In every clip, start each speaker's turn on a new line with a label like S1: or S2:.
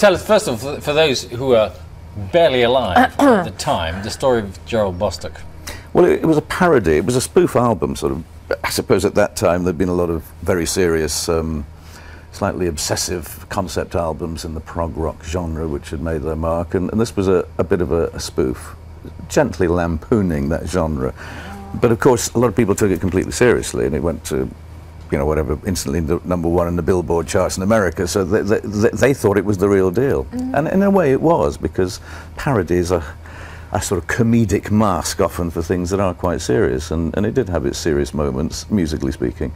S1: tell us, first of all, for those who are barely alive at the time, the story of Gerald Bostock.
S2: Well, it was a parody. It was a spoof album, sort of. I suppose at that time there'd been a lot of very serious, slightly obsessive concept albums in the prog rock genre which had made their mark, and this was a bit of a spoof, gently lampooning that genre. But of course, a lot of people took it completely seriously, and it went to, you know, whatever, instantly #1 in the Billboard charts in America, so they thought it was the real deal. And in a way it was, because parodies are a sort of comedic mask often for things that are quite serious, and it did have its serious moments, musically speaking.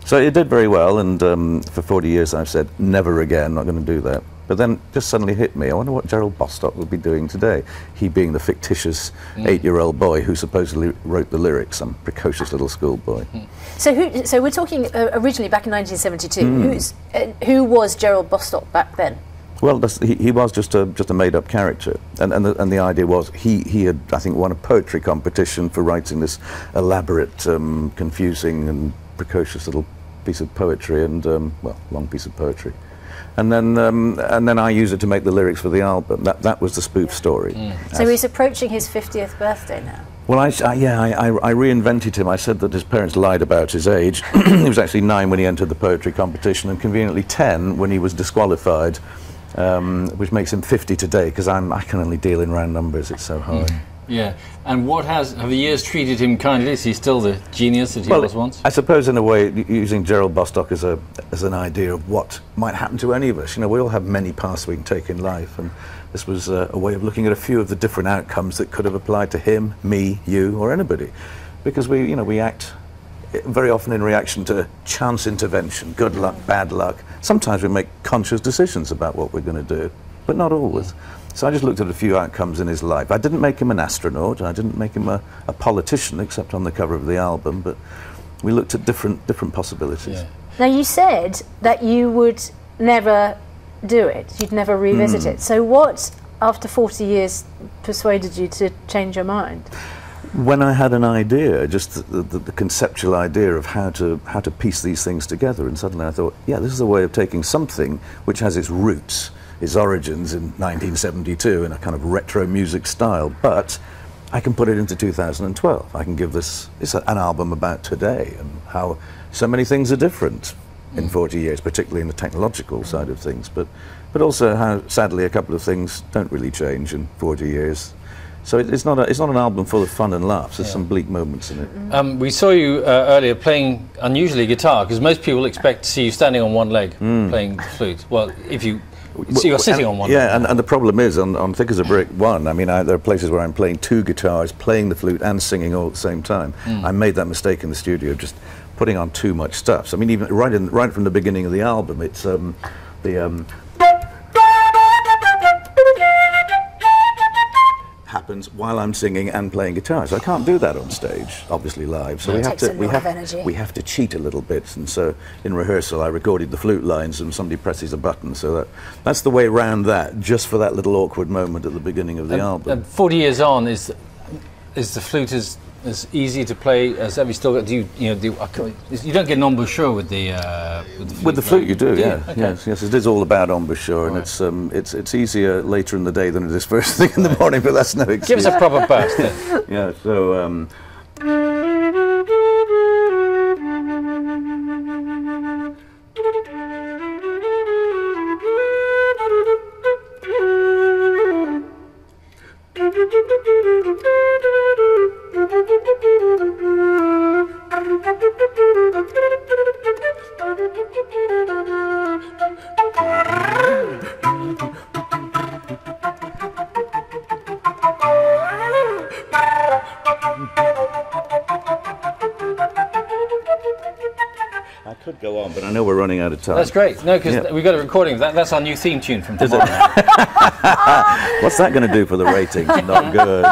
S2: So it did very well, and for 40 years I've said, never again, not going to do that. But then just suddenly hit me, I wonder what Gerald Bostock would be doing today. He being the fictitious 8-year-old boy who supposedly wrote the lyrics, some precocious little schoolboy.
S3: So we're talking originally back in 1972. Who was Gerald Bostock back then?
S2: Well, he was just a made-up character, and the idea was he had, I think, won a poetry competition for writing this elaborate, confusing and precocious little piece of poetry, and well, long piece of poetry. And then I used it to make the lyrics for the album. That was the spoof story.
S3: So he's approaching his 50th birthday now.
S2: Well, I reinvented him. I said that his parents lied about his age. He was actually 9 when he entered the poetry competition, and conveniently 10 when he was disqualified, which makes him 50 today, because I can only deal in round numbers. It's so hard.
S1: Yeah, and have the years treated him kindly? Is he still the genius that he was once?
S2: I suppose in a way, using Gerald Bostock as an idea of what might happen to any of us. You know, we all have many paths we can take in life, and this was a way of looking at a few of the different outcomes that could have applied to him, me, you, or anybody, because we act very often in reaction to chance intervention, good luck, bad luck. Sometimes we make conscious decisions about what we're going to do, but not always. So I just looked at a few outcomes in his life. I didn't make him an astronaut, I didn't make him a politician, except on the cover of the album, but we looked at different possibilities. Yeah.
S3: Now, you said that you would never do it, you'd never revisit it. So what, after 40 years, persuaded you to change your mind?
S2: When I had an idea, just the conceptual idea of how to piece these things together, and suddenly I thought, yeah, this is a way of taking something which has its roots, its origins in 1972 in a kind of retro music style, but I can put it into 2012. I can give this, it's an album about today and how so many things are different in 40 years, particularly in the technological side of things, but also how sadly a couple of things don't really change in 40 years. So it's not an album full of fun and laughs. There's some bleak moments in it.
S1: We saw you earlier playing unusually guitar, because most people expect to see you standing on one leg playing the flute. Well, so you're sitting on one.
S2: Yeah, and the problem is, on Thick as a Brick 1, I mean, there are places where I'm playing 2 guitars, playing the flute and singing all at the same time. I made that mistake in the studio, just putting on too much stuff. So I mean, even right from the beginning of the album, it's happens while I'm singing and playing guitar, so I can't do that on stage, obviously live. So we have to cheat a little bit, and so in rehearsal I recorded the flute lines, and somebody presses a button. So that's the way around that, just for that little awkward moment at the beginning of the album.
S1: And 40 years on, is the flute as easy to play as have you still got? You don't get an embouchure with the flute?
S2: With the flute, you do, yeah.
S1: Okay.
S2: Yes, it is all about embouchure, and it's easier later in the day than it is first thing in the morning, but that's no excuse.
S1: Give us a proper burst then.
S2: Yeah, so I could go on, but I know we're running out of time.
S1: That's great. No, because we've got a recording of that. That's our new theme tune from tomorrow.
S2: What's that going to do for the ratings? Not good.